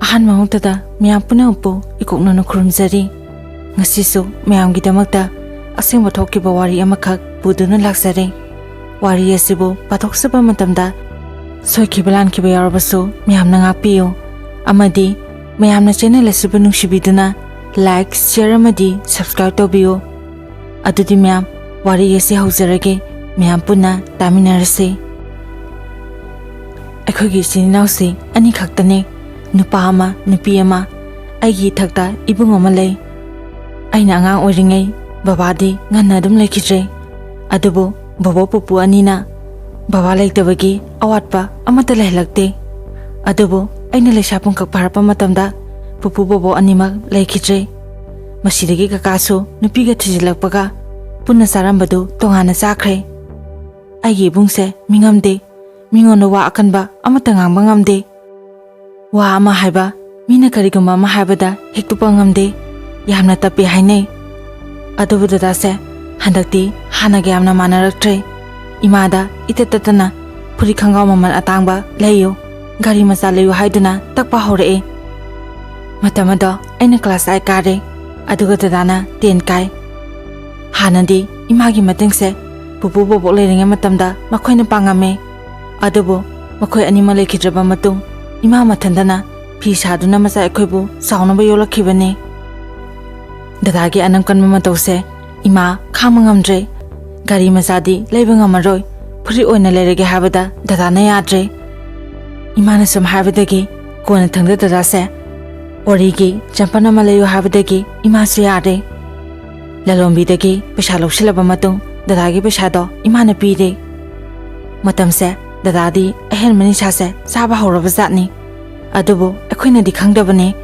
Ahan mahuntada miyam puna upo ikoknono khurumjari. Ngasisu miyamgidamakta asengba thokkiba wari amakhak puduna laksare. Wari asibu pathoksaба matamda soikiba lankiba yarabasu miyamna ngakpiyo. Amadi mayamna channel asibu nungsibiduna like, share amadi subscribe tawbiyo. Adudi miyam wari asi haujarage miyam puna taminarase. Aikogi sininausi ani khaktane nupa ama nupi ama aigi thakta ibung ama lei. Aina angang oiringai babadi nganna adum leikidre. Adubu bobo pupu anina baba leitabagi awatpa amata lehlakte. Adubu aina leisapung kakparapa matamda pupu bobo animak leikidre. Masidagi kakasu nupiga thijilakpaga punna sarambadu tongana chakre. Aigi ibungse mingamde mingono wa akanba amata ngangba ngamde. Wa ama haiba mina kariguma ama haibada hektupa ngamde yamna tapi hainai. Adubu dadase handakti hanage yamna manaraktre. Imada itetatana puri khangau maman atangba leyo gari macha leyo haiduna takpa hore. Matamado aina class 8 kare aduga dadana 10 kai. Hanandi imagi matengse pupu bobo leiringe matamda makhoina pangame. Adubu makhoi anima lekhidraba matung ima mathandana phi saduna macha ekhoibu saunaba yolakhibane. Dadagi anamkan mama tause ima khamangamdre gari machadi leiba ngamaroi phuri oina leirege habada dadana yadre. Imana sum habadagi kona thangda dadase origi champana malayo habadagi ima su yade. Lalombi dagi pesa loksilaba matung dadagi pesado imana pire. Matamse dadadi ahen mani sase saba horaba zatni. Adubu ekhoina di khangdabane.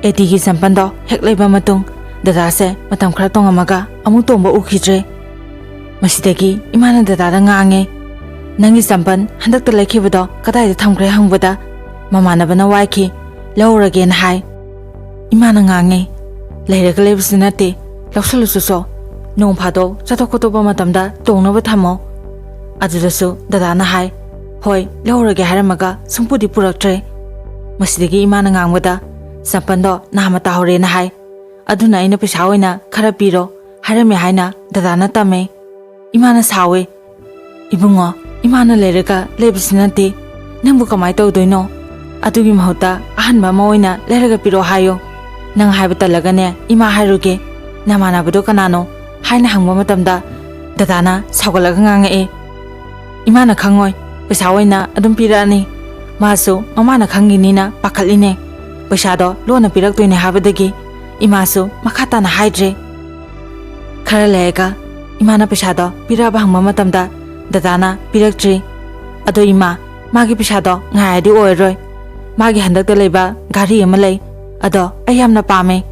Edigi champando hek leiba matung dadase matam khara tongamaga amuk tongba ukhidre. Masidagi imana dadada ngange nangi champan handakta lekhibado kadai thamkre hangbada mamanabana waiki lawrage na hai. Imana ngange leiraga lebsinate laksalususo nong phado chathokkotoba matamda tongnaba thamo. Adudasu dadana hai hoi lawrage haramaga sungpudi puraktre. Masidagi imana ngangwada champando namata hore na hai. Aduna aina pesa oina khara piro harame haina dadana tame. Imana sawe ibungo imana leiraga lebsinate nangbu kamai tawdoino. Adugi mahuta ahanba ma oina leiraga piro hayo. Nang haibata lagane ima hairuge namanabado kanano haina hangba matamda dadana sagolaga ngangae. Imana khangoi pesa oina adum pirani masu mamana khanginina pakhaline pesado lona piraktoine habadagi imasu makhatana haidre. Khara lega imana pesado piraba hangma matamda dadana piraktre. Ado ima magi pesado ngayadi oiroi magi handakta leiba gari ama lei ado ayamna pame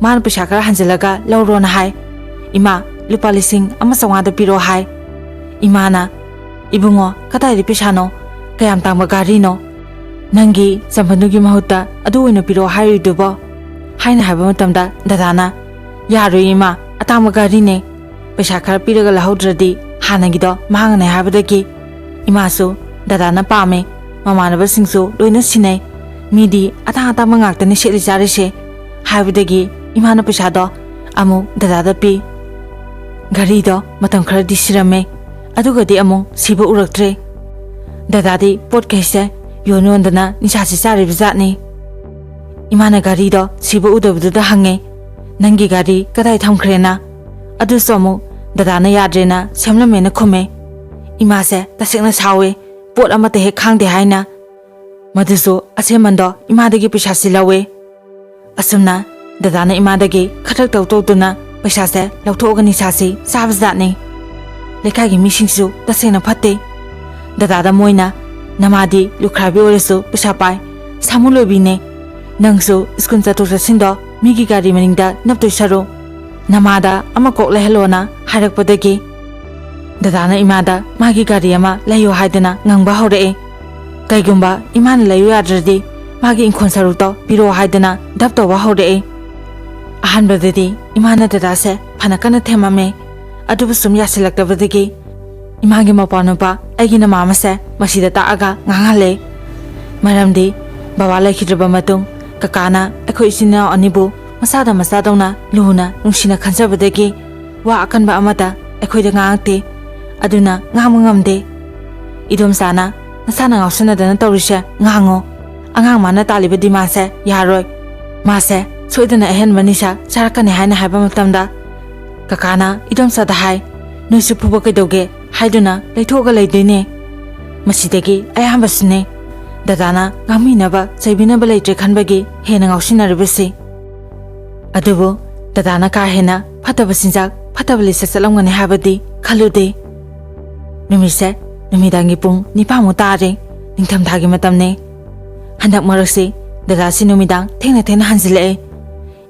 mana pesa khara hanjalaga lawrona hai. Ima lupa lising ama sawada piro hai. Imana ibungo kadai pesano kayam tangba gari no nangi champandugi mahuta adu oina piro hairudubo haina haiba matamda dadana yaroi ima atangba gari ne pesa khara piraga lahaudradi hanagido mahangane habadagi imasu dadana pame mamanaba singsu loina sinai midi atang mangaktani seli jarise habadagi imana pesado amu dadada pi. Gari do matam khara disirame adugadi amu siba uraktre. Dadadi pot kaise yonondana nisasi sari bizatni. Imana gari do siba udabduda hange nangi gari kadai thamkrena. Adu somu dadana yadrena semlamena khume. Imase tasekna sawe pot amate he khangde haina. Maduso asemando imadagi pesasi lawe. Asumna dadana imadagi khatak tawtawtuna pesase lawthogani sasi sabzatni. Lekagi misingsu tasena phate. Dadada moina namadi lukhrabi oresu pesapai samulobine nangsu skun chatok sindo migi gari maningda naptoi saro namada ama kok lehelona harakpadagi dadana imada magi gari ama layo haidana ngangba hore. Kaigumba iman layo yadradi magi inkhon saruto piro haidana dapto wa hore. Ahanbadadi imana dadase phanakana themame adubu sum yasilaktabadagi imagi mapanopa aigi na mamase masida taaga ngangale. Maramdi ꯕꯕꯥ ꯂꯩꯈꯤꯗ꯭ꯔꯕ ꯃꯇꯨꯡ ꯀꯀꯥꯅ ꯑꯩꯈꯣꯏ ꯏꯆꯤꯟ ꯏꯅꯥꯎ ꯑꯅꯤꯕꯨ ꯃꯁꯥꯗ ꯃꯆꯥꯗꯧꯅ ꯂꯨꯅ ꯅꯨꯡꯁꯤꯅ ꯈꯟꯖꯕꯗꯒꯤ ꯋꯥ ꯑꯀꯟꯕ ꯑꯃꯇ ꯑꯩꯈꯣꯏꯗ ꯉꯥꯡꯉꯛꯇꯦ, ꯑꯗꯨꯅ ꯉꯥꯡꯕ ꯉꯝꯗꯦ꯫ ꯏꯗꯣꯝꯆꯥꯅ ꯅꯁꯥꯅ ꯉꯥꯎꯁꯟꯅꯗꯅ ꯇꯧꯔꯤꯁꯦ ꯉꯥꯡꯉꯣ, ꯑꯉꯥꯡ ꯃꯥꯅ ꯇꯥꯜꯂꯤꯕ ꯗꯤꯃꯥꯟꯁꯦ ꯌꯥꯔꯣꯏ, ꯃꯥꯁꯦ ꯁꯣꯏꯗꯅ ꯑꯍꯦꯟꯕ ꯅꯤꯁꯥ ꯆꯥꯔꯛꯀꯅꯤ ꯍꯥꯏꯅ ꯍꯥꯏꯕ ꯃꯇꯝꯗ ꯀꯀꯥꯅ ꯏꯗꯣꯝꯆꯥꯗ ꯍꯥꯏ, ꯅꯣꯏꯁꯨ ꯐꯨꯕ ꯀꯩꯗꯧꯒꯦ ꯍꯥꯏꯗꯨꯅ ꯂꯩꯊꯣꯛꯑꯒ ꯂꯩꯗꯣꯏꯅꯦ, ꯃꯁꯤꯗꯒꯤ ꯑꯌꯥꯝꯕꯁꯨꯅꯦ ꯗꯗꯥꯅ ꯉꯥꯡꯃꯤꯅꯕ ꯆꯩꯕꯤꯅꯕ ꯂꯩꯇ꯭ꯔꯦ ꯈꯟꯕꯒꯤ ꯍꯦꯟꯅ ꯉꯥꯎꯁꯤꯟꯅꯔꯤꯕꯁꯤ꯫ ꯑꯗꯨꯕꯨ ꯗꯗꯥꯅ ꯀꯥ ꯍꯦꯟꯅ ꯐꯠꯇꯕ ꯆꯤꯟꯖꯥꯛ ꯐꯠꯇꯕ ꯂꯤꯆꯠ ꯆꯠꯂꯝꯒꯅꯤ ꯍꯥꯏꯕꯗꯤ ꯈꯜꯂꯨꯗꯦ꯫ ꯅꯨꯃꯤꯠꯁꯦ ꯅꯨꯃꯤꯗꯥꯡꯒꯤ ꯄꯨꯡ 9ꯃꯨꯛ ꯇꯥꯔꯦ, ꯅꯤꯡꯊꯝꯊꯥꯒꯤ ꯃꯇꯝꯅꯦ꯫ ꯍꯟꯗꯛ ꯃꯔꯛꯁꯤ ꯗꯗꯥꯁꯤ ꯅꯨꯃꯤꯗꯥꯡ ꯊꯦꯡꯅ ꯊꯦꯡꯅ ꯍꯟꯖꯤꯜꯂꯛꯑꯦ꯫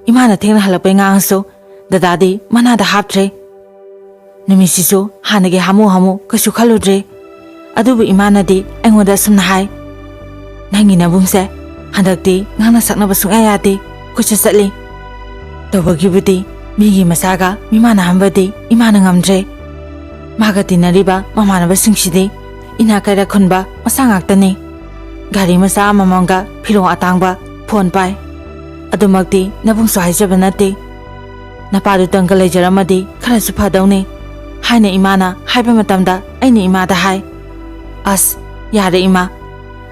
ꯏꯃꯥꯅ ꯊꯦꯡꯅ ꯍꯜꯂꯛꯄꯩ ꯉꯥꯡꯉꯁꯨ ꯗꯗꯥꯗꯤ ꯃꯅꯥꯗ ꯍꯥꯞꯇ꯭ꯔꯦ꯫ ꯅꯨꯃꯤꯠꯁꯤꯁꯨ ꯍꯥꯟꯅꯒꯤ ꯍꯥꯃꯨ ꯍꯥꯃꯨ ꯀꯩꯁꯨ ꯈꯜꯂꯨꯗ꯭ꯔꯦ, ꯑꯗꯨꯕꯨ ꯏꯃꯥꯅꯗꯤ ꯑꯩꯉꯣꯟꯗ ꯑꯁꯨꯝꯅ ꯍꯥꯏ, ꯅꯪꯒꯤ ꯅꯕꯨꯡꯁꯦ ꯍꯟꯗꯛꯇꯤ ꯉꯥꯡꯅ ꯁꯛꯅꯕ ꯁꯨꯡꯌꯥ ꯌꯥꯗꯦ, ꯀꯣꯏꯆꯠ ꯆꯠꯂꯤ꯫ ꯇꯧꯕꯒꯤꯕꯨꯗꯤ ꯃꯤꯒꯤ ꯃꯆꯥꯒ ꯃꯤꯃꯥꯟꯅꯍꯟꯕꯗꯤ ꯏꯃꯥꯅ ꯉꯝꯗ꯭ꯔꯦ꯫ ꯃꯥꯒ ꯇꯤꯟꯅꯔꯤꯕ ꯃꯃꯥꯟꯅꯕꯁꯤꯡꯁꯤꯗꯤ ꯏꯅꯥꯛ ꯀꯩꯔꯥꯛ ꯈꯨꯟꯕ ꯃꯆꯥ ꯉꯥꯛꯇꯅꯤ, ꯒꯥꯔꯤ ꯃꯆꯥ ꯑꯃꯃꯝꯒ ꯐꯤꯔꯣꯡ ꯑꯇꯥꯡꯕ, ꯐꯣꯟ ꯄꯥꯏ꯫ ꯑꯗꯨꯃꯛꯇꯤ ꯅꯕꯨꯡꯁꯨ ꯍꯥꯏꯖꯕ ꯅꯠꯇꯦ, ꯅꯄꯥꯗꯨꯇꯪꯒ ꯂꯩꯖꯔꯝꯃꯗꯤ ꯈꯔꯁꯨ ꯐꯗꯧꯅꯤ ꯍꯥꯏꯅ ꯏꯃꯥꯅ ꯍꯥꯏꯕ ꯃꯇꯝꯗ ꯑꯩꯅ ꯏꯃꯥꯗ ꯍꯥꯏ, ꯑꯁ ꯌꯥꯔꯦ ꯏꯃꯥ,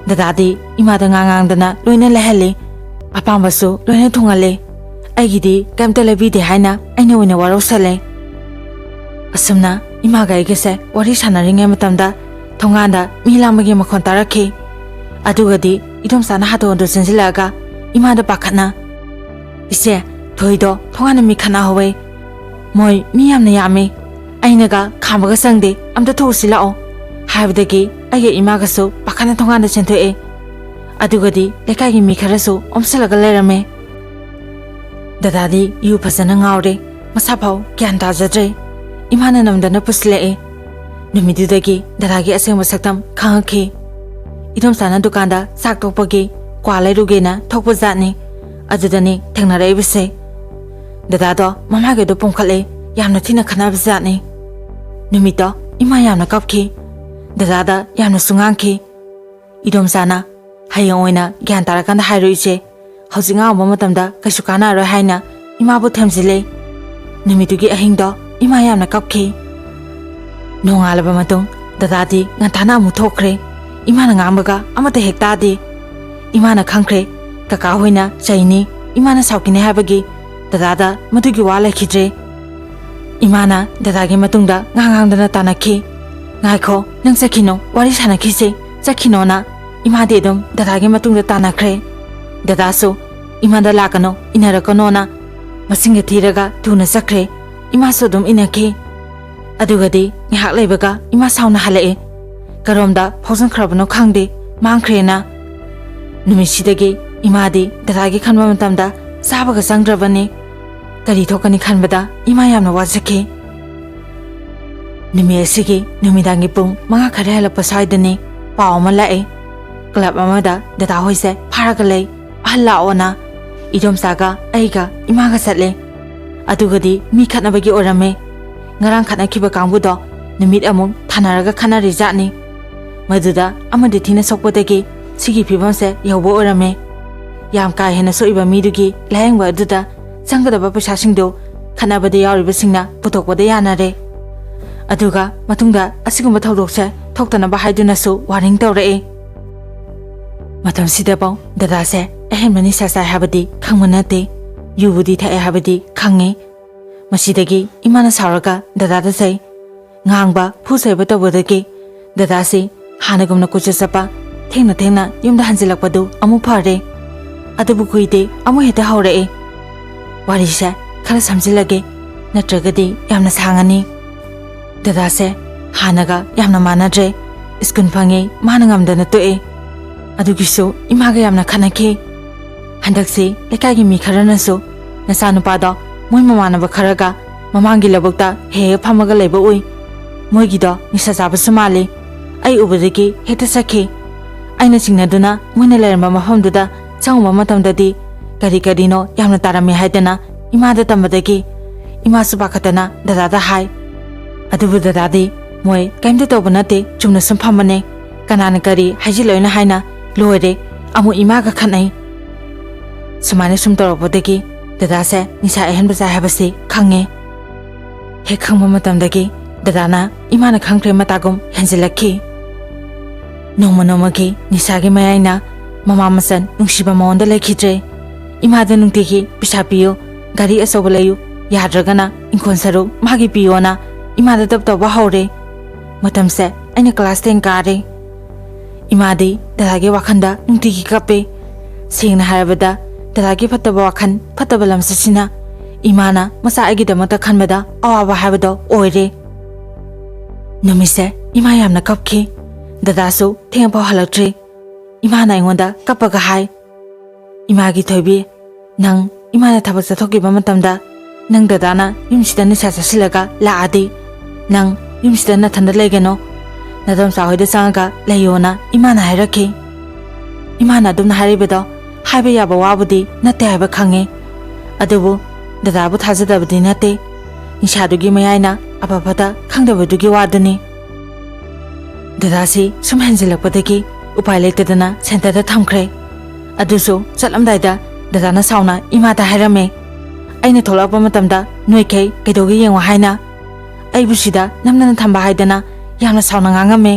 ꯗꯗꯥꯗꯤ ꯏꯃꯥꯗ ꯉꯥꯡꯗꯅ ꯂꯣꯏꯅ ꯂꯩꯍꯜꯂꯤ, ꯑꯄꯥꯝꯕꯁꯨ ꯂꯣꯏꯅ ꯊꯨꯡꯍꯜꯂꯤ, ꯑꯩꯒꯤꯗꯤ ꯀꯩꯝꯇ ꯂꯩꯕꯤꯗꯦ ꯍꯥꯏꯅ ꯑꯩꯅ ꯑꯣꯏꯅ ꯋꯥꯔꯧꯁꯜꯂꯦ꯫ ꯑꯁꯨꯝꯅ ꯏꯃꯥꯒ ꯑꯩꯒꯁꯦ ꯋꯥꯔꯤ ꯁꯥꯟꯅꯔꯤꯉꯩ ꯃꯇꯝꯗ ꯊꯣꯡꯒꯥꯟꯗ ꯃꯤ ꯂꯥꯡꯕꯒꯤ ꯃꯈꯣꯟ ꯇꯥꯔꯛꯈꯤ꯫ ꯑꯗꯨꯒꯗꯤ ꯏꯗꯣꯝꯆꯥꯅ ꯍꯥꯊꯨ ꯍꯥꯊꯨ ꯆꯦꯟꯁꯤꯜꯂꯛꯑꯒ ꯏꯃꯥꯗ ꯄꯥꯈꯠꯅ, ꯏꯆꯦ ꯊꯣꯏꯗꯣ ꯊꯣꯡꯒꯥꯟꯗ ꯃꯤ ꯈꯠꯅꯍꯧꯋꯦ, ꯃꯣꯏ ꯃꯤ ꯌꯥꯝꯅ ꯌꯥꯝꯃꯤ, ꯑꯩꯅꯒ ꯈꯥꯝꯕꯒ ꯆꯪꯗꯦ, ꯑꯝꯇ ꯊꯣꯛꯎꯁꯤ ꯂꯥꯛꯑꯣ ꯍꯥꯏꯕꯗꯒꯤ ꯑꯩꯒ ꯏꯃꯥꯒꯁꯨ ꯄꯥꯈꯠꯅ ꯊꯣꯡꯒꯥꯟꯗ ꯆꯦꯟꯊꯣꯛꯑꯦ꯫ ꯑꯗꯨꯒꯗꯤ ꯂꯩꯀꯥꯏꯒꯤ ꯃꯤ ꯈꯔꯁꯨ ꯑꯣꯝꯁꯤꯜꯂꯒ ꯂꯩꯔꯝꯃꯦ꯫ ꯗꯗꯥꯗꯤ ꯌꯨ ꯐꯖꯅ ꯉꯥꯎꯔꯦ, ꯃꯁꯥꯐꯥꯎ ꯒ꯭ꯌꯥꯟ ꯇꯥꯖꯗ꯭ꯔꯦ, ꯏꯃꯥꯅ ꯅꯝꯗꯅ ꯄꯨꯁꯤꯜꯂꯛꯑꯦ꯫ ꯅꯨꯃꯤꯠꯇꯨꯗꯒꯤ ꯗꯗꯥꯒꯤ ꯑꯁꯦꯡꯕ ꯁꯛꯇꯝ ꯈꯪꯉꯛꯈꯤ꯫ ꯏꯗꯣꯝꯆꯥꯅ ꯗꯨꯀꯥꯟꯗ ꯆꯥꯛ ꯇꯣꯛꯄꯒꯤ ꯀ꯭ꯋꯥ ꯂꯩꯔꯨꯒꯦꯅ ꯊꯣꯛꯄ ꯖꯥꯠꯅꯤ, ꯑꯗꯨꯗꯅꯤ ꯊꯦꯡꯅꯔꯛꯏꯕꯁꯦ꯫ ꯗꯗꯥꯗꯣ ꯃꯃꯥꯏꯒꯗꯣ ꯄꯣꯝꯈꯠꯂꯦ, ꯌꯥꯝꯅ ꯊꯤꯅ ꯈꯠꯅꯕ ꯖꯥꯠꯅꯤ꯫ ꯅꯨꯃꯤꯠꯇꯣ ꯏꯃꯥ ꯌꯥꯝꯅ ꯀꯞꯈꯤ, ꯗꯗꯥꯗ ꯌꯥꯝꯅꯁꯨ ꯉꯥꯡꯈꯤ꯫ ꯏꯗꯣꯝꯆꯥꯅ ꯍꯌꯦꯡ ꯑꯣꯏꯅ ꯒ꯭ꯌꯥꯟ ꯇꯥꯔꯀꯥꯟꯗ ꯍꯥꯏꯔꯣ ꯏꯆꯦ, ꯍꯧꯖꯤꯛ ꯉꯥꯡꯕ ꯃꯇꯝꯗ ꯀꯩꯁꯨ ꯀꯥꯟꯅꯔꯣꯏ ꯍꯥꯏꯅ ꯏꯃꯥꯕꯨ ꯊꯦꯝꯖꯤꯜꯂꯦ꯫ ꯅꯨꯃꯤꯠꯇꯨꯒꯤ ꯑꯍꯤꯡꯗꯣ ꯏꯃꯥ ꯌꯥꯝꯅ ꯀꯞꯈꯤ꯫ ꯅꯣꯡꯉꯥꯜꯂꯕ ꯃꯇꯨꯡ ꯗꯗꯥꯗꯤ ꯉꯟꯇꯥꯅ ꯑꯃꯨꯛ ꯊꯣꯛꯈ꯭ꯔꯦ, ꯏꯃꯥꯅ ꯉꯥꯡꯕꯒ ꯑꯃꯠꯇ ꯍꯦꯛ ꯇꯥꯗꯦ꯫ ꯏꯃꯥꯅ ꯈꯪꯈ꯭ꯔꯦ ꯀꯀꯥ ꯍꯣꯏꯅ ꯆꯩꯅꯤ, ꯏꯃꯥꯅ ꯁꯥꯎꯈꯤꯅꯤ ꯍꯥꯏꯕꯒꯤ ꯗꯗꯥꯗ ꯃꯗꯨꯒꯤ ꯋꯥ ꯂꯩꯈꯤꯗ꯭ꯔꯦ꯫ ꯏꯃꯥꯅ ꯗꯗꯥꯒꯤ ꯃꯇꯨꯡꯗ ꯉꯥꯡꯗꯅ ꯇꯥꯟꯅꯈꯤ, ꯉꯥꯏꯈꯣ ꯅꯪ ꯆꯠꯈꯤꯅꯣ, ꯋꯥꯔꯤ ꯁꯥꯟꯅꯈꯤꯁꯦ, ꯆꯠꯈꯤꯅꯣꯅ ꯏꯃꯥꯗꯤ ꯑꯗꯨꯝ ꯗꯗꯥꯒꯤ ꯃꯇꯨꯡꯗ ꯇꯥꯟꯅꯈ꯭ꯔꯦ꯫ ꯗꯗꯥꯁꯨ ꯏꯃꯥꯗ ꯂꯥꯛꯀꯅꯣ ꯏꯟꯅꯔꯛꯀꯅꯣꯅ ꯃꯁꯤꯡꯒ ꯊꯤꯔꯒ ꯊꯨꯅ ꯆꯠꯈ꯭ꯔꯦ, ꯏꯃꯥꯁꯨ ꯑꯗꯨꯝ ꯏꯟꯅꯈꯤ꯫ ꯑꯗꯨꯒꯗꯤ ꯉꯥꯏꯍꯥꯛ ꯂꯩꯕꯒ ꯏꯃꯥ ꯁꯥꯎꯅ ꯍꯜꯂꯛꯑꯦ, ꯀꯔꯣꯝꯗ ꯐꯥꯎꯖꯟꯈ꯭ꯔꯕꯅꯣ ꯈꯪꯗꯦ, ꯃꯥꯡꯈ꯭ꯔꯦꯅ꯫ ꯅꯨꯃꯤꯠꯁꯤꯗꯒꯤ ꯏꯃꯥꯗꯤ ꯗꯗꯥꯒꯤ ꯈꯟꯕ ꯃꯇꯝꯗ ꯆꯥꯕꯒ ꯆꯪꯗ꯭ꯔꯕꯅꯤ, ꯀꯔꯤ ꯊꯣꯛꯀꯅꯤ ꯈꯟꯕꯗ ꯏꯃꯥ ꯌꯥꯝꯅ ꯋꯥꯖꯈꯤ꯫ ꯅꯨꯃꯤꯠ ꯑꯁꯤꯒꯤ ꯅꯨꯃꯤꯗꯥꯡꯒꯤ ꯄꯨꯡ 5 ꯈꯔ ꯍꯦꯜꯂꯛꯄ ꯁ꯭ꯋꯥꯏꯗꯅꯤ ꯄꯥꯎ ꯑꯃ ꯂꯥꯛꯑꯦ, ꯀ꯭ꯂꯕ ꯑꯃꯗ ꯗꯗꯥ ꯍꯣꯏꯁꯦ ꯐꯥꯔꯒ ꯂꯩ, ꯑꯍꯜ ꯂꯥꯛꯑꯣꯅ꯫ ꯏꯗꯣꯝꯆꯥꯒ ꯑꯩꯒ ꯏꯃꯥꯒ ꯆꯠꯂꯦ, ꯑꯗꯨꯒꯗꯤ ꯃꯤ ꯈꯠꯅꯕꯒꯤ ꯑꯣꯏꯔꯝꯃꯦ꯫ ꯉꯔꯥꯡ ꯈꯠꯅꯈꯤꯕ ꯀꯥꯡꯕꯨꯗꯣ ꯅꯨꯃꯤꯠ ꯑꯃꯨꯛ ꯊꯥꯅꯔꯒ ꯈꯠꯅꯔꯤ ꯖꯥꯠꯅꯤ, ꯃꯗꯨꯗ ꯑꯃꯗꯤ ꯊꯤꯅ ꯁꯣꯛꯄꯗꯒꯤ ꯁꯤꯒꯤ ꯐꯤꯕꯝꯁꯦ ꯌꯧꯕ ꯑꯣꯏꯔꯝꯃꯦ꯫ ꯌꯥꯝ ꯀꯥ ꯍꯦꯟꯅ ꯁꯣꯛꯏꯕ ꯃꯤꯗꯨꯒꯤ ꯂꯥꯌꯦꯡꯕ ꯑꯗꯨꯗ ꯆꯪꯒꯗꯕ ꯄꯩꯁꯥꯁꯤꯡꯗꯨ ꯈꯠꯅꯕꯗ ꯌꯥꯎꯔꯤꯕꯁꯤꯡꯅ ꯄꯨꯊꯣꯛꯄꯗ ꯌꯥꯅꯔꯦ, ꯑꯗꯨꯒ ꯃꯇꯨꯡꯗ ꯑꯁꯤꯒꯨꯝꯕ ꯊꯧꯗꯣꯛꯁꯦ ꯊꯣꯛꯇꯅꯕ ꯍꯥꯏꯗꯨꯅꯁꯨ ꯋꯥꯔꯅꯤꯡ ꯇꯧꯔꯛꯑꯦ꯫ ꯃꯇꯝꯁꯤꯗꯐꯥꯎ ꯗꯗꯥꯁꯦ ꯑꯍꯦꯟꯕ ꯅꯤꯁꯥ ꯆꯥꯏ ꯍꯥꯏꯕꯗꯤ ꯈꯪꯕ ꯅꯠꯇꯦ, ꯌꯨꯕꯨꯗꯤ ꯊꯛꯑꯦ ꯍꯥꯏꯕꯗꯤ ꯈꯪꯉꯦ꯫ ꯃꯁꯤꯗꯒꯤ ꯏꯃꯥꯅ ꯁꯥꯎꯔꯒ ꯗꯗꯥꯗ ꯆꯩ, ꯉꯥꯡꯕ ꯐꯨ ꯆꯩꯕ ꯇꯧꯕꯗꯒꯤ ꯗꯗꯥꯁꯤ ꯍꯥꯟꯅꯒꯨꯝꯅ ꯀꯣꯏꯆꯠ ꯆꯠꯄ, ꯊꯦꯡꯅ ꯊꯦꯡꯅ ꯌꯨꯝꯗ ꯍꯟꯖꯤꯜꯂꯛꯄꯗꯨ ꯑꯃꯨꯛ ꯐꯔꯦ, ꯑꯗꯨꯕꯨ ꯀꯨꯏꯗꯦ ꯑꯃꯨꯛ ꯍꯦꯛꯇ ꯍꯧꯔꯛꯑꯦ꯫ ꯋꯥꯔꯤꯁꯦ ꯈꯔ ꯁꯝꯖꯤꯜꯂꯒꯦ, ꯅꯠꯇ꯭ꯔꯒꯗꯤ ꯌꯥꯝꯅ ꯁꯥꯡꯉꯅꯤ꯫ ꯗꯗꯥꯁꯦ ꯍꯥꯟꯅꯒ ꯌꯥꯝꯅ ꯃꯥꯟꯅꯗ꯭ꯔꯦ, ꯁ꯭ꯀꯨꯜ ꯐꯪꯉꯤ ꯃꯥꯅ ꯉꯝꯗꯅ ꯇꯣꯛꯑꯦ, ꯑꯗꯨꯒꯤꯁꯨ ꯏꯃꯥꯒ ꯌꯥꯝꯅ ꯈꯠꯅꯈꯤ꯫ ꯍꯟꯗꯛꯁꯤ ꯂꯩꯀꯥꯏꯒꯤ ꯃꯤ ꯈꯔꯅꯁꯨ ꯅꯆꯥꯅꯨꯄꯥꯗꯣ ꯃꯣꯏ ꯃꯃꯥꯟꯅꯕ ꯈꯔꯒ ꯃꯃꯥꯡꯒꯤ ꯂꯧꯕꯨꯛꯇ ꯍꯦꯛ ꯍꯦꯛ ꯐꯝꯃꯒ ꯂꯩꯕ ꯎꯏ, ꯃꯣꯏꯒꯤꯗꯣ ꯅꯤꯁꯥ ꯆꯥꯕꯁꯨ ꯃꯥꯜꯂꯤ, ꯑꯩ ꯎꯕꯗꯒꯤ ꯍꯦꯛꯇ ꯆꯠꯈꯤ꯫ ꯑꯩꯅ ꯆꯤꯡꯅꯗꯨꯅ ꯃꯣꯏꯅ ꯂꯩꯔꯝꯕ ꯃꯐꯝꯗꯨꯗ ꯆꯪꯉꯨꯕ ꯃꯇꯝꯗꯗꯤ ꯀꯔꯤ ꯀꯔꯤꯅꯣ ꯌꯥꯝꯅ ꯇꯥꯔꯝꯃꯦ ꯍꯥꯏꯗꯅ ꯏꯃꯥꯗ ꯇꯝꯕꯗꯒꯤ ꯏꯃꯥꯁꯨ ꯄꯥꯈꯠꯇꯅ ꯗꯗꯥꯗ ꯍꯥꯏ, ꯑꯗꯨꯕꯨ ꯗꯗꯥꯗꯤ ꯃꯣꯏ ꯀꯩꯝꯇ ꯇꯧꯕ ꯅꯠꯇꯦ, ꯆꯨꯝꯅ ꯁꯨꯝ ꯐꯝꯕꯅꯦ, ꯀꯅꯥꯅ ꯀꯔꯤ ꯍꯥꯏꯖꯤꯜꯂꯣꯏꯅ ꯍꯥꯏꯅ ꯂꯣꯏꯔꯦ, amu ima ka khanai sumane sum torapodagi dada se nisa ehan basa habasi khange he khangma matamdagi dada na ima na khangkre matagum henjilakhi noma gi nisa gi mayaina mama masan nungsiba maonda lekhidre ima da nungtigi pisa piyo gari asoba layu yadragana inkon saru magi piyona ima da dab toba hore matam se aina class 10 kare ima di dada gi wakhanda nungtigi kape singna harabada dada gi fataba wakhan fataba lamsasina imana masa agi damata khanbada awaba habado oire numise ima yamna kapki dada su thengpa halaktre imana ingonda kapaga hai imagi thoibi nang imana thabak chathokiba matamda nang dadana yumsida nisa chasilaga laadi nang yumsida na thanda legeno nadam sahoida sanga layona imana hairaki imana dumna haribedo haibe yaba wabudi nate haiba khange adubu dadabu thajadabdi nate nishadugi mayaina ababada khangdabadugi waduni dadasi sumhenjilakpadagi upai leitadana sentada thamkhre adusu chalamdaida dadana sauna imada hairame aina tholakpa matamda noikhei kaidogi yengwa haina aibusida namnana thamba haidana yamna sauna ngangame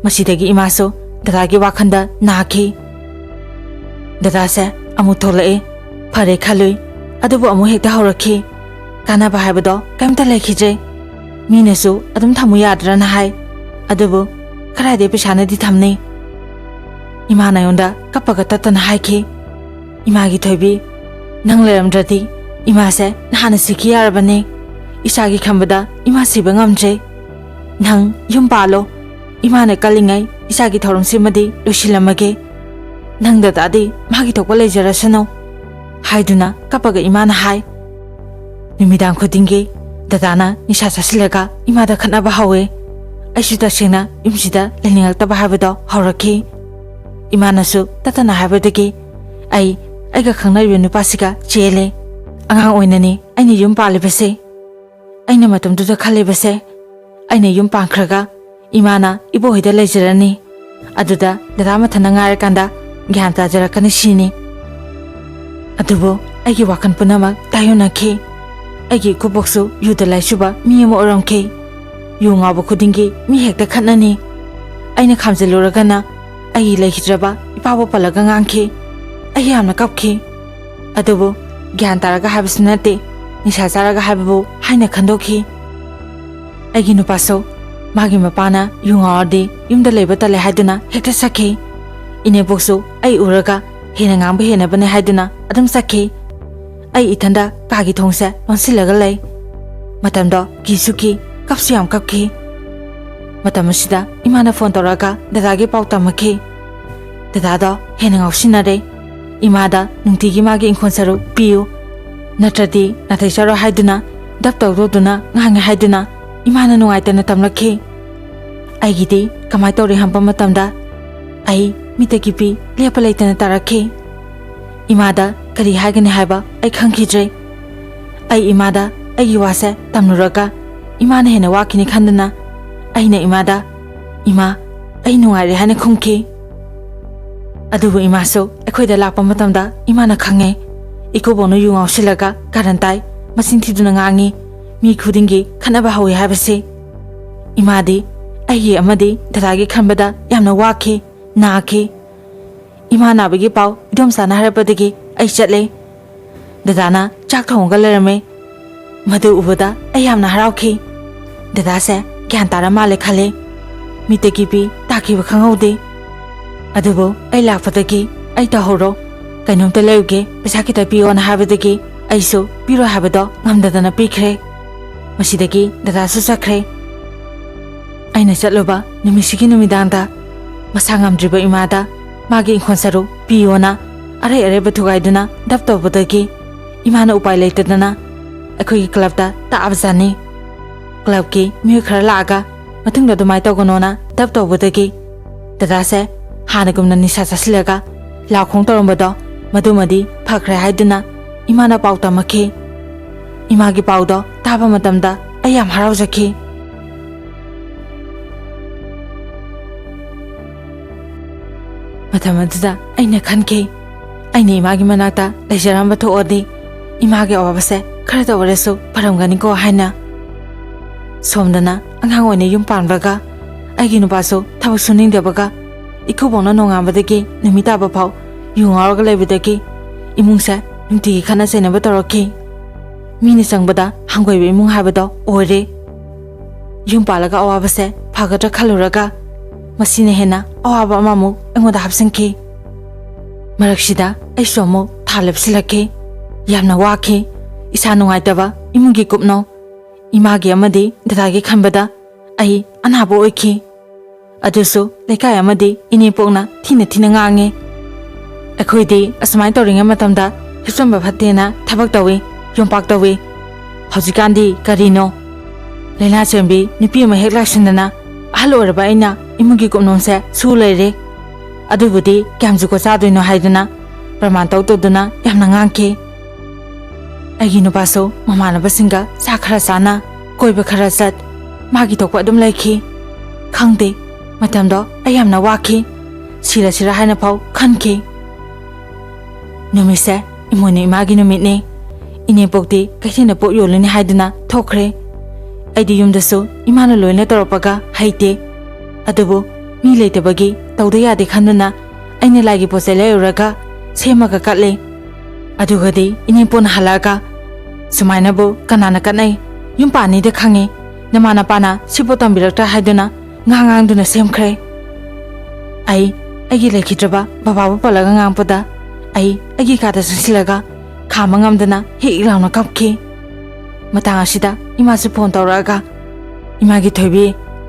masidagi imasu dadagi wakhanda nakhi dadase amu tholai phare khalui adubu amu hekta horakhi kana ba haibado kamta lekhije minesu adum thamu yadrana hai adubu kharade pisana di thamne imana yonda kapaga tatana haikhi imagi thoibi nang leramdradi imase nahana sikhi yarabane isagi khambada ima siba ngamje nang yumpalo imane kalingai isagi thorom simadi lusilamage nang dadadi magi thokpa lejarasano haiduna kapaga imana hai nimidang khudingi dadana nisha chasilaga imada khanaba hawe aisuda singna yumsida leningakta habado haurakhi imanasu tatana habadagi aiga khangnaribe nupasiga chele angang oinani aina yum palibase aina matamduda khalibase aina yum pankhraga imana ibohida lejarani aduda dada mathana ngarakanda gyan tajarakani sini adubo aigi wakan punamak tayonakhi aigi kuboksu yudalai suba miyama oramkhi yungaba khudingi mi hekta khanani aina khamjaluragana aigi lekhijraba ipabo palaga ngangkhi aigi amna kapkhi adubo gyan taraga habisnate nisha charaga habibu haina khandokhi aigi nupaso magi mapana yungawadi yumda leba tale haiduna hekta sakhi ine boksu ai uraga hena ngangba hena bane haiduna adum sakhi ai ithanda kagi thongse lonsilaga lei matamdo kisuki kapsiam kapki matamasida imana phone toraga dadagi pautamakhi dadado hena ngausinare imada nungtigi magi inkhonsaru piu natradi nathaisaro haiduna daptawdoduna nganga haiduna imana nungaitana tamlakhi aigidi kamai tori hampa matamda ai mitakipi lepa leitana tarakhi imada kari haigani haiba ai khangkhidre ai imada aigi wase tamnuraga imana hena wakini khandana aina imada ima ai nungaire hana khumki adubu imaso ekhoida lakpa matamda imana khange ikobono yungaw silaga karantai masinthiduna ngangi mi khudingi khanaba hawi habase imadi aigi amadi dadagi khanbada yamna wakhi nakhi imana bagi pau idom sana harapodagi ai chatle dadana chak thonga lerame madu ubada ai yamna haraukhi dada se gyan tara male khale mitegi pi takhi ba khangaude adubo ai lakpadagi ai tahoro kainom te leuge pesa kita pion habadagi ai so piro habado ngamdadana pikre masidagi dada su sakre aina chatloba nimisigi numidanda masangam driba imada magi inkhonsaru piona are bathugaiduna daptobodagi imana upai leitadana akhoi club da taabjani club ki mi khara laga mathungda dumai togonona daptobodagi dada se hanagumna nisa chasilaga lakhong torombado madumadi phakre haiduna imana pauta makhi imagi paudo taba matamda ayam haraujaki ꯃꯇꯝ ꯑꯗꯨꯗ ꯑꯩꯅ ꯈꯟꯈꯤ ꯑꯩꯅ ꯏꯃꯥꯒꯤ ꯃꯅꯥꯛꯇ ꯂꯩꯖꯔꯝꯕ ꯊꯣꯛꯑꯗꯤ ꯏꯃꯥꯒꯤ ꯑꯋꯥꯕꯁꯦ ꯈꯔꯇ ꯑꯣꯏꯔꯁꯨ ꯐꯔꯝꯒꯅꯤꯀꯣ ꯍꯥꯏꯅ ꯁꯣꯝꯗꯅ ꯑꯉꯥꯡ ꯑꯣꯏꯅ ꯌꯨꯝ ꯄꯥꯟꯕꯒ ꯑꯩꯒꯤ ꯅꯨꯄꯥꯁꯨ ꯊꯕꯛ ꯁꯨꯅꯤꯡꯗꯕꯒ ꯏꯀꯨꯕꯣꯛꯅ ꯅꯣꯡꯉꯥꯟꯕꯗꯒꯤ ꯅꯨꯃꯤꯠ ꯇꯥꯕ ꯐꯥꯎ ꯌꯨ ꯉꯥꯎꯔꯒ ꯂꯩꯕꯗꯒꯤ ꯏꯃꯨꯡꯁꯦ ꯅꯨꯡꯇꯤꯒꯤ ꯈꯠꯅ ꯆꯩꯅꯕ ꯇꯧꯔꯛꯈꯤ ꯃꯤꯅ ꯆꯪꯕꯗ ꯍꯪꯒꯣꯏꯕ ꯏꯃꯨꯡ ꯍꯥꯏꯕꯗꯣ ꯑꯣꯏꯔꯦ ꯌꯨꯝ ꯄꯥꯜꯂꯒ ꯑꯋꯥꯕꯁꯦ ꯐꯒꯗ꯭ꯔꯥ ꯈꯜꯂꯨꯔꯒ ꯃꯁꯤꯅ ꯍꯦꯟꯅ ꯑꯋꯥꯕ ꯑꯃꯃꯨꯛ ꯑꯩꯉꯣꯟꯗ ꯍꯥꯞꯆꯤꯟꯈꯤ ꯃꯔꯛꯁꯤꯗ ꯑꯩꯁꯨ ꯑꯃꯨꯛ ꯊꯥ ꯂꯦꯞꯁꯤꯜꯂꯛꯈꯤ ꯌꯥꯝꯅ ꯋꯥꯈꯤ ꯏꯁꯥ ꯅꯨꯡꯉꯥꯏꯇꯕ ꯏꯃꯨꯡꯒꯤ ꯀꯨꯞꯅꯣ ꯏꯃꯥꯒꯤ ꯑꯃꯗꯤ ꯗꯗꯥꯒꯤ ꯈꯟꯕꯗ ꯑꯩ ꯑꯅꯥꯕ ꯑꯣꯏꯈꯤ ꯑꯗꯨꯁꯨ ꯂꯩꯀꯥꯏ ꯑꯃꯗꯤ ꯏꯅꯦꯄꯣꯛꯅ ꯊꯤꯅ ꯊꯤꯅ ꯉꯥꯡꯉꯤ ꯑꯩꯈꯣꯏꯗꯤ ꯑꯁꯨꯃꯥꯏꯅ ꯇꯧꯔꯤꯉꯩ ꯃꯇꯝꯗ ꯍꯤꯞꯆꯟꯕ ꯐꯠꯇꯦꯅ ꯊꯕꯛ ꯇꯧꯏ ꯌꯣꯝꯄꯥꯛ ꯇꯧꯏ ꯍꯧꯖꯤꯛꯀꯥꯟꯗꯤ ꯀꯔꯤꯅꯣ ꯂꯩꯅꯥ ꯆꯦꯟꯕꯤ ꯅꯨꯄꯤ ꯑꯃ ꯍꯦꯛ ꯂꯥꯛꯁꯤꯟꯗꯅ ꯑꯍꯜ ꯑꯣꯏꯔꯕ ꯑꯩꯅ ꯏꯃꯨꯡꯒꯤ ꯀꯨꯞꯅꯣꯝꯁꯦ ꯁꯨ ꯂꯩꯔꯦ ꯑꯗꯨꯕꯨꯗꯤ ꯀꯌꯥꯝ ꯖꯨꯒꯣꯠ ꯆꯥꯗꯣꯏꯅꯣ ꯍꯥꯏꯗꯨꯅ ꯄ꯭ꯔꯃꯥꯟ ꯇꯧꯗꯨꯅ ꯌꯥꯝꯅ ꯉꯥꯡꯈꯤ ꯑꯩꯒꯤ ꯅꯨꯄꯥꯁꯨ ꯃꯃꯥꯟꯅꯕꯁꯤꯡꯒ ꯆꯥꯛ ꯈꯔ ꯆꯥꯅ ꯀꯣꯏꯕ ꯈꯔ ꯆꯠ ꯃꯥꯒꯤ ꯊꯣꯛꯄ ꯑꯗꯨꯝ ꯂꯩꯈꯤ ꯈꯪꯗꯦ ꯃꯇꯝꯗꯣ ꯑꯩ ꯌꯥꯝꯅ ꯋꯥꯈꯤ ꯁꯤꯔꯁꯤꯔ ꯍꯥꯏꯅ ꯐꯥꯎ ꯈꯟꯈꯤ ꯅꯨꯃꯤꯠꯁꯦ ꯏꯃꯣꯏꯅꯨ ꯏꯃꯥꯒꯤ ꯅꯨꯃꯤꯠꯅꯤ ꯏꯅꯦꯄꯣꯛꯇꯤ ꯀꯩꯊꯦꯜꯗ ꯄꯣꯠ ꯌꯣꯜꯂꯨꯅꯤ ꯍꯥꯏꯗꯨꯅ ꯊꯣꯛꯈ꯭ꯔꯦ ꯑꯩꯗꯤ ꯌꯨꯝꯗꯁꯨ ꯏꯃꯥꯅ ꯂꯣꯏꯅ ꯇꯧꯔꯛꯄꯒ ꯍꯩꯇꯦ ꯑꯗꯨꯕꯨ ꯃꯤ ꯂꯩꯇꯕꯒꯤ ꯇꯧꯗ ꯌꯥꯗꯦ ꯈꯟꯗꯨꯅ ꯑꯩꯅ ꯂꯥꯏꯒꯤ ꯄꯣꯠꯆꯩ ꯂꯩꯔꯨꯔꯒ ꯁꯦꯝꯃꯒ ꯀꯠꯂꯦ ꯑꯗꯨꯒꯗꯤ ꯏꯅꯦꯄꯣꯛꯅ ꯍꯜꯂꯛꯑꯒ ꯁꯨꯃꯥꯏꯅꯕꯨ ꯀꯅꯥꯅ ꯀꯠꯅꯩ ꯌꯨꯝ ꯄꯥꯟꯅꯤꯗ ꯈꯪꯉꯤ ꯅꯃꯥ ꯅꯄꯥꯅ ꯁꯤꯕꯨ ꯇꯝꯕꯤꯔꯛꯇ꯭ꯔꯥ ꯍꯥꯏꯗꯨꯅ ꯉꯥꯡꯗꯨꯅ ꯁꯦꯝꯈ꯭ꯔꯦ ꯑꯩꯒꯤ ꯂꯩꯈꯤꯗ꯭ꯔꯕ ꯕꯕꯥꯕꯨ ꯄꯜꯂꯒ ꯉꯥꯡꯄꯗ ꯑꯩꯒꯤ ꯀꯥꯗ ꯆꯪꯁꯤꯜꯂꯒ ꯈꯥꯝꯕ ꯉꯝꯗꯅ ꯍꯤꯛ ꯂꯥꯎꯅ ꯀꯞꯈꯤ ꯃꯇꯥꯡ ꯑꯁꯤꯗ ꯏꯃꯥꯁꯨ ꯐꯣꯟ ꯇꯧꯔꯛꯑꯒ ꯏꯃꯥꯒꯤ ꯊꯣꯏꯕꯤ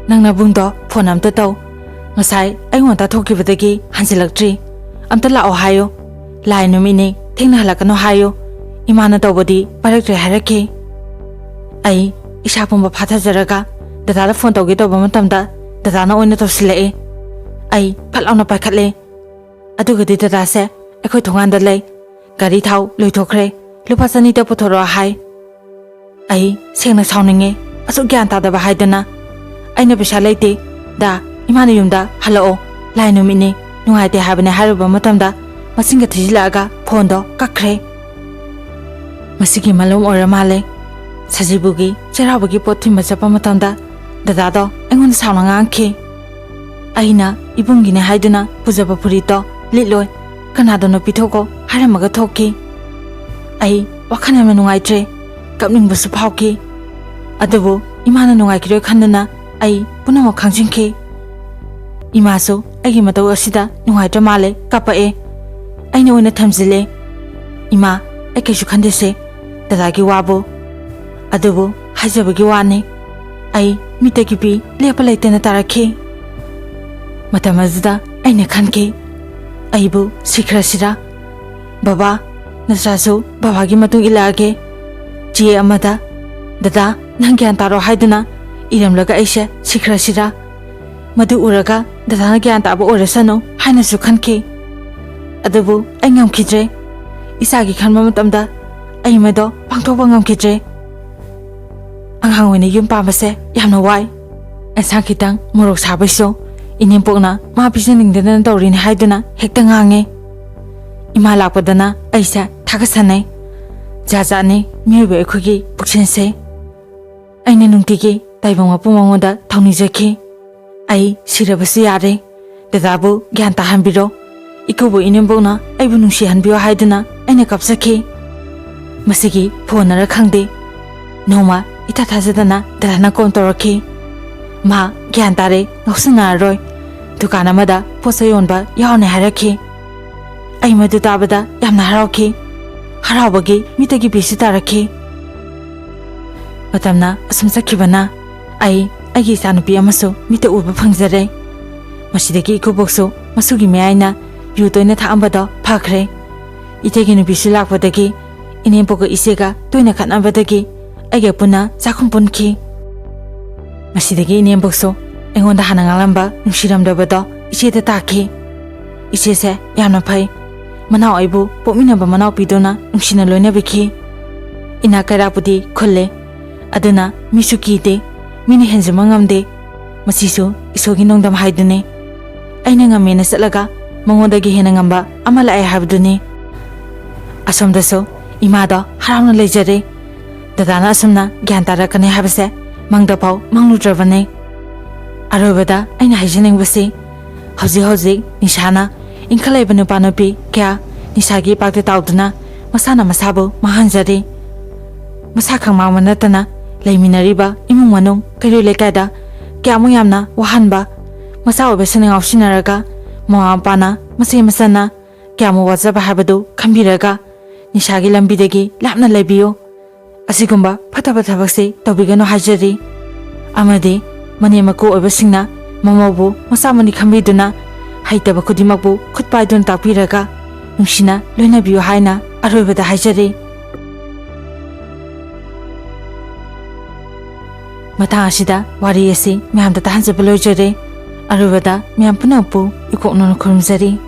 ꯅꯪ ꯅꯕꯨꯡꯗꯣ ꯐꯣꯟ ꯑꯝꯇ ꯇꯧ ꯉꯁꯥꯏ ꯑꯩꯉꯣꯟꯗ ꯊꯣꯛꯈꯤꯕꯗꯒꯤ ꯍꯟꯖꯤꯜꯂꯛꯇ꯭ꯔꯤ ꯑꯝꯇ ꯂꯥꯛꯑꯣ ꯍꯥꯏꯌꯣ ꯂꯥꯏ ꯅꯨꯃꯤꯠꯅꯤ ꯊꯦꯡꯅ ꯍꯜꯂꯛꯀꯅꯣ ꯍꯥꯏꯌꯣ ꯏꯃꯥꯅ ꯇꯧꯕꯗꯤ ꯄꯥꯏꯔꯛꯇ꯭ꯔꯦ ꯍꯥꯏꯔꯛꯈꯤ ꯑꯩ ꯏꯁꯥ ꯄꯨꯝꯕ ꯐꯥꯊꯖꯔꯒ ꯗꯗꯥꯗ ꯐꯣꯟ ꯇꯧꯒꯦ ꯇꯧꯕ ꯃꯇꯝꯗ ꯗꯗꯥꯅ ꯑꯣꯏꯅ ꯇꯧꯁꯤꯜꯂꯛꯑꯦ ꯑꯩ ꯐꯠ ꯂꯥꯎꯅ ꯄꯥꯏꯈꯠꯂꯦ ꯑꯗꯨꯒꯗꯤ ꯗꯗꯥꯁꯦ ꯑꯩꯈꯣꯏ ꯊꯣꯡꯒꯥꯟꯗ ꯂꯩ ꯒꯥꯔꯤ ꯊꯥꯎ ꯂꯣꯏꯊꯣꯛꯈ꯭ꯔꯦ ꯂꯨꯄꯥ 200ꯇ ꯄꯨꯊꯣꯔꯛꯑꯣ ꯍꯥꯏ ꯑꯩ ꯁꯦꯡꯅ ꯁꯥꯎꯅꯤꯡꯉꯦ ꯑꯁꯨꯛ ꯒ꯭ꯌꯥꯟ ꯇꯥꯗꯕ ꯍꯥꯏꯗꯅ ꯑꯩꯅ ꯄꯩꯁꯥ ꯂꯩꯇꯦ ꯗꯥ ꯏꯃꯥꯅ ꯌꯨꯝꯗ ꯍꯜꯂꯛꯑꯣ ꯂꯥꯏ ꯅꯨꯃꯤꯠꯅꯤ ꯅꯨꯡꯉꯥꯏꯇꯦ ꯍꯥꯏꯕꯅꯦ ꯍꯥꯏꯔꯨꯕ ꯃꯇꯝꯗ ꯃꯁꯤꯡꯒ ꯊꯤꯖꯤꯜꯂꯛꯑꯒ ꯐꯣꯟꯗꯣ ꯀꯛꯈ꯭ꯔꯦ ꯃꯁꯤꯒꯤ ꯃꯂꯨꯝ ꯑꯣꯏꯔ ꯃꯥꯜꯂꯦ ꯁꯖꯤꯕꯨꯒꯤ ꯆꯩꯔꯥꯎꯕꯒꯤ ꯄꯣꯠ ꯊꯤꯟꯕ ꯆꯠꯄ ꯃꯇꯝꯗ ꯗꯗꯥꯗꯣ ꯑꯩꯉꯣꯟꯗ ꯁꯥꯎꯅ ꯉꯥꯡꯈꯤ ꯑꯩꯅ ꯏꯕꯨꯡꯒꯤꯅꯦ ꯍꯥꯏꯗꯨꯅ ꯄꯨꯖꯕ ꯐꯨꯔꯤꯠꯇꯣ ꯂꯤꯠꯂꯣꯏ ꯀꯅꯥꯗꯅꯣ ꯄꯤꯊꯣꯛꯀꯣ ꯍꯥꯏꯔꯝꯃꯒ ꯊꯣꯛꯈꯤ ꯑꯩ ꯋꯥꯈꯜ ꯌꯥꯝꯅ ꯅꯨꯡꯉꯥꯏꯇ꯭ꯔꯦ ꯀꯞꯅꯤꯡꯕꯁꯨ ꯐꯥꯎꯈꯤ ꯑꯗꯨꯕꯨ ꯏꯃꯥꯅ ꯅꯨꯡꯉꯥꯏꯈꯤꯔꯣꯏ ꯈꯟꯗꯨꯅ ꯑꯩ ꯄꯨꯝꯅꯃꯛ ꯈꯪꯖꯤꯟꯈꯤ ꯏꯃꯥꯁꯨ ꯑꯩꯒꯤ ꯃꯇꯧ ꯑꯁꯤꯗ ꯅꯨꯡꯉꯥꯏꯇ꯭ꯔ ꯃꯥꯜꯂꯦ ꯀꯞꯄꯛꯑꯦ ꯑꯩꯅ ꯑꯣꯏꯅ ꯊꯝꯖꯤꯜꯂꯦ ꯏꯃꯥ ꯑꯩ ꯀꯩꯁꯨ ꯈꯟꯗꯦꯁꯦ ꯗꯗꯥꯒꯤ ꯋꯥꯕꯨ ꯑꯗꯨꯕꯨ ꯍꯥꯏꯖꯕꯒꯤ ꯋꯥꯅꯤ ꯑꯩ ꯃꯤꯠꯇꯒꯤ ꯄꯤ ꯂꯦꯞꯄ ꯂꯩꯇꯅ ꯇꯥꯔꯛꯈꯤ ꯃꯇꯝ ꯑꯗꯨꯗ ꯑꯩꯅ ꯈꯟꯈꯤ ꯑꯩꯕꯨ ꯁꯤꯈ꯭ꯔꯁꯤꯔꯥ ꯕꯕꯥ ꯅꯆꯥꯁꯨ ꯕꯕꯥꯒꯤ ꯃꯇꯨꯡ ꯏꯜꯂꯛꯑꯒꯦ ꯆꯦ ꯑꯃꯗ ꯗꯗꯥ ꯅꯪ ꯒ꯭ꯌꯥꯟ ꯇꯥꯔꯣ ꯍꯥꯏꯗꯨꯅ ꯏꯔꯝꯂꯒ ꯑꯩꯁꯦ ꯁꯤꯈ꯭ꯔꯁꯤꯔꯥ ꯃꯗꯨ ꯎꯔꯒ ꯗꯗꯥꯅ ꯒ꯭ꯌꯥꯟ ꯇꯥꯕ ꯑꯣꯏꯔꯁꯅꯨ ꯍꯥꯏꯅꯁꯨ ꯈꯟꯈꯤ ꯑꯗꯨꯕꯨ ꯑꯩ ꯉꯝꯈꯤꯗ꯭ꯔꯦ ꯏꯆꯥꯒꯤ ꯈꯟꯕ ꯃꯇꯝꯗ ꯑꯩ ꯃꯗꯣ ꯄꯥꯡꯊꯣꯛꯄ ꯉꯝꯈꯤꯗ꯭ꯔꯦ ꯑꯉꯥꯡ ꯑꯣꯏꯅ ꯌꯨꯝ ꯄꯥꯟꯕꯁꯦ ꯌꯥꯝꯅ ꯋꯥꯏ ꯑꯦꯟꯁꯥꯡ ꯈꯤꯇꯪ ꯃꯣꯔꯣꯛ ꯁꯥꯕꯩꯁꯨ ꯏꯅꯦꯝꯄꯣꯛꯅ ꯃꯥ ꯄꯤꯖꯅꯤꯡꯗꯗꯅ ꯇꯧꯔꯤꯅꯤ ꯍꯥꯏꯗꯨꯅ ꯍꯦꯛꯇ ꯉꯥꯡꯉꯦ ꯏꯃꯥ ꯂꯥꯛꯄꯗꯅ ꯑꯩꯁꯦ ꯊꯥꯒꯠꯁꯟꯅꯩ ꯖꯥꯠ-ꯖꯥꯠꯅꯤ ꯃꯤꯑꯣꯏꯕ ꯑꯩꯈꯣꯏꯒꯤ ꯄꯨꯛꯆꯦꯜꯁꯦ ꯑꯩꯅ ꯅꯨꯡꯇꯤꯒꯤ ꯇꯥꯏꯕꯪ ꯃꯄꯨ ꯃꯉꯣꯟꯗ ꯊꯧꯅꯤꯖꯈꯤ ꯑꯩ ꯁꯤꯔꯕꯁꯨ ꯌꯥꯔꯦ ꯗꯗꯥꯕꯨ ꯒ꯭ꯌꯥꯟ ꯇꯥꯍꯟꯕꯤꯔꯣ ꯏꯀꯨꯕꯣꯛ ꯏꯅꯦꯝꯕꯣꯛꯅ ꯑꯩꯕꯨ ꯅꯨꯡꯁꯤꯍꯟꯕꯤꯌꯣ ꯍꯥꯏꯗꯨꯅ ꯑꯩꯅ ꯀꯞꯆꯈꯤ ꯃꯁꯤꯒꯤ ꯐꯣꯟꯅꯔ ꯈꯪꯗꯦ ꯅꯣꯡꯃ ꯏꯊꯥ ꯊꯥꯖꯗꯅ ꯗꯗꯥꯅ ꯀꯣꯜ ꯇꯧꯔꯛꯈꯤ ꯃꯥ ꯒ꯭ꯌꯥꯟ ꯇꯥꯔꯦ ꯉꯥꯎꯁꯤꯟꯅꯔꯔꯣꯏ ꯗꯨꯀꯥꯟ ꯑꯃꯗ ꯄꯣꯠꯆꯩ ꯌꯣꯟꯕ ꯌꯥꯎꯅꯤ ꯍꯥꯏꯔꯛꯈꯤ ꯑꯩ ꯃꯗꯨ ꯇꯥꯕꯗ ꯌꯥꯝꯅ ꯍꯔꯥꯎꯈꯤ ꯍꯔꯥꯎꯕꯒꯤ ꯃꯤꯠꯇꯒꯤ ꯄꯤꯁꯨ ꯇꯥꯔꯛꯈꯤ ꯃꯇꯝꯅ ꯑꯁꯨꯝ ꯆꯠꯈꯤꯕꯅ ꯑꯩꯒꯤ ꯏꯆꯥꯅꯨꯄꯤ ꯑꯃꯁꯨ ꯃꯤꯠꯇ ꯎꯕ ꯐꯪꯖꯔꯦ ꯃꯁꯤꯗꯒꯤ ꯏꯀꯨꯕꯣꯛꯁꯨ ꯃꯁꯨꯒꯤ ꯃꯌꯥꯏꯅ ꯌꯨ ꯇꯣꯏꯅ ꯊꯛꯑꯝꯕꯗꯣ ꯐꯈ꯭ꯔꯦ ꯏꯇꯩꯒꯤ ꯅꯨꯄꯤꯁꯨ ꯂꯥꯛꯄꯗꯒꯤ ꯏꯅꯦꯝꯄꯣꯛꯒ ꯏꯆꯦꯒ ꯇꯣꯏꯅ ꯈꯠꯅꯕꯗꯒꯤ ꯑꯩꯒ ꯄꯨꯟꯅ ꯆꯥꯛꯈꯨꯝ ꯄꯨꯟꯈꯤ ꯃꯁꯤꯗꯒꯤ ꯏꯅꯦꯝꯄꯣꯛꯁꯨ ꯑꯩꯉꯣꯟꯗ ꯍꯥꯟꯅ ꯉꯥꯡꯂꯝꯕ ꯅꯨꯡꯁꯤꯔꯝꯗꯕꯗꯣ ꯏꯆꯦꯗ ꯇꯥꯛꯈꯤ ꯏꯆꯦꯁꯦ ꯌꯥꯝꯅ ꯐꯩ ꯃꯅꯥꯎ ꯑꯩꯕꯨ ꯄꯣꯛꯃꯤꯟꯅꯕ ꯃꯅꯥꯎꯄꯤꯗꯨꯅ ꯅꯨꯡꯁꯤꯅ ꯂꯣꯏꯅꯕꯤꯈꯤ ꯏꯅꯥꯛ ꯀꯩꯔꯥꯛꯄꯨꯗꯤ ꯈꯨꯜꯂꯦ ꯑꯗꯨꯅ ꯃꯤꯁꯨ ꯀꯤꯗꯦ ꯃꯤꯅ ꯍꯦꯟꯖꯤꯟꯕ ꯉꯝꯗꯦ ꯃꯁꯤꯁꯨ ꯏꯁꯣꯔꯒꯤ ꯅꯣꯡꯗꯝ ꯍꯥꯏꯗꯨꯅꯤ ꯑꯩꯅ ꯉꯝꯃꯦꯅ ꯆꯠꯂꯒ ꯃꯉꯣꯟꯗꯒꯤ ꯍꯦꯟꯅ ꯉꯝꯕ ꯑꯃ ꯂꯥꯛꯑꯦ ꯍꯥꯏꯕꯗꯨꯅꯤ꯫ ꯑꯁꯣꯝꯗꯁꯨ ꯏꯃꯥꯗꯣ ꯍꯔꯥꯎꯅ ꯂꯩꯖꯔꯦ꯫ ꯗꯗꯥꯅ ꯑꯁꯨꯝꯅ ꯒ꯭ꯌꯥꯟ ꯇꯥꯔꯛꯀꯅꯤ ꯍꯥꯏꯕꯁꯦ ꯃꯪꯗꯐꯥꯎ ꯃꯪꯂꯨꯗ꯭ꯔꯕꯅꯤ꯫ ꯑꯔꯣꯏꯕꯗ ꯑꯩꯅ ꯍꯥꯏꯖꯅꯤꯡꯕꯁꯤ ꯍꯧꯖꯤꯛ ꯅꯤꯁꯥꯅ ꯏꯟꯈꯠꯂꯛꯏꯕ ꯅꯨꯄꯥ ꯅꯨꯄꯤ ꯀꯌꯥ ꯅꯤꯁꯥꯒꯤ ꯏꯄꯥꯛꯇ ꯇꯥꯎꯗꯨꯅ ꯃꯁꯥꯅ ꯃꯁꯥꯕꯨ ꯃꯥꯡꯍꯟꯖꯔꯤ꯫ ꯃꯁꯥꯈꯛ ꯃꯥꯡꯕ ꯅꯠꯇꯅ ꯂꯩꯃꯤꯟꯅꯔꯤꯕ ꯏꯃꯨꯡ ꯃꯅꯨꯡ ꯀꯩꯔꯣꯏ ꯂꯩꯀꯥꯏꯗ ꯀꯌꯥꯃꯨꯛ ꯌꯥꯝꯅ ꯋꯥꯍꯟꯕ, ꯃꯆꯥ ꯑꯣꯏꯕꯁꯤꯡꯅ ꯉꯥꯎꯁꯤꯟꯅꯔꯒ ꯃꯃꯥ ꯃꯄꯥꯅ ꯃꯆꯦ ꯃꯆꯟꯅ ꯀꯌꯥꯃꯨꯛ ꯋꯥꯖꯕ ꯍꯥꯏꯕꯗꯨ ꯈꯟꯕꯤꯔꯒ ꯅꯤꯁꯥꯒꯤ ꯂꯝꯕꯤꯗꯒꯤ ꯂꯥꯞꯅ ꯂꯩꯕꯤꯌꯨ꯫ ꯑꯁꯤꯒꯨꯝꯕ ꯐꯠꯇꯕ ꯊꯕꯛꯁꯤ ꯇꯧꯕꯤꯒꯅꯨ ꯍꯥꯏꯖꯔꯤ꯫ ꯑꯃꯗꯤ ꯃꯅꯦꯝ ꯃꯀꯨ ꯑꯣꯏꯕꯁꯤꯡꯅ ꯃꯃꯧꯕꯨ ꯃꯆꯥ ꯃꯅꯤ ꯈꯟꯕꯤꯗꯨꯅ ꯍꯩꯇꯕ ꯈꯨꯗꯤꯡꯃꯛꯄꯨ ꯈꯨꯠ ꯄꯥꯏꯗꯨꯅ ꯇꯥꯛꯄꯤꯔꯒ ꯅꯨꯡꯁꯤꯅ ꯂꯣꯏꯅꯕꯤꯌꯨ ꯍꯥꯏꯅ ꯑꯔꯣꯏꯕꯗ ꯍꯥꯏꯖꯔꯤ꯫ ꯃꯇꯥꯡ ꯑꯁꯤꯗ ꯋꯥꯔꯤ ꯑꯁꯤ ꯃꯌꯥꯝꯗ ꯇꯥꯍꯟꯖꯕ ꯂꯣꯏꯖꯔꯦ꯫ ꯑꯔꯣꯏꯕꯗ ꯃꯌꯥꯝ ꯄꯨꯝꯅꯃꯛꯄꯨ ꯏꯀꯣꯛꯅꯅ ꯈꯨꯔꯨꯝꯖꯔꯤ꯫